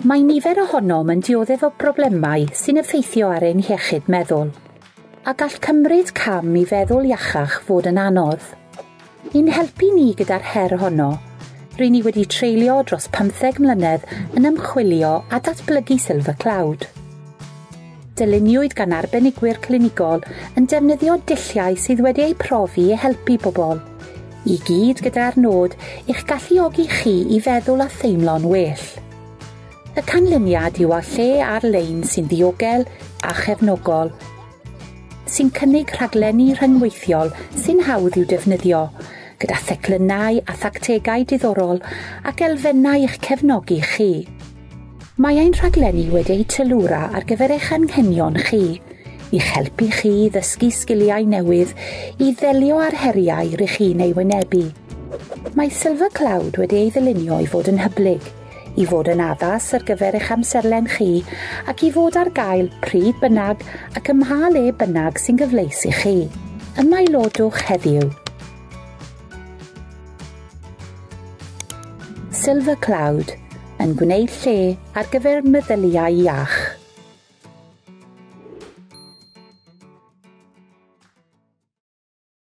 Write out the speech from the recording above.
Mae nifer ohonom yn dioddef o broblemau sy'n effeithio ar ein iechyd meddwl, a gall cymryd cam i feddwl iachach fod yn anodd. I'n helpu ni gyda'r her honno, rydyn ni wedi treulio dros 15 mlynedd yn ymchwilio a datblygu Silver Cloud. Dyluniwyd gan arbenigwyr clinigol yn defnyddio dulliau sydd wedi eu profi i helpu pobl, i gyd gyda'r nod eich galluogi chi i feddwl a theimlo'n well. Y canlyniad yw a lle ar-lein sy'n ddiogel a chefnogol, sy'n cynnig rhaglenni rhyngweithiol sy'n hawdd i'w defnyddio, gyda theclynnau a thactegau diddorol ac elfennau i'ch cefnogi chi. Mae ein rhaglenni wedi'u teilwra ar gyfer eich anghenion chi, i'ch helpu chi ddysgu sgiliau newydd i ddelio â'r heriau rydych chi'n ei wynebu. Mae Silver Cloud wedi ei ddylunio i fod yn hyblyg, i fod yn addas ar gyfer eich amserlen chi ac i fod ar gael pryd bynnag ac ym mha le bynnag sy'n gyfleus i chi. Ymaelodwch heddiw. Silver Cloud yn gwneud lle ar gyfer meddyliau iach.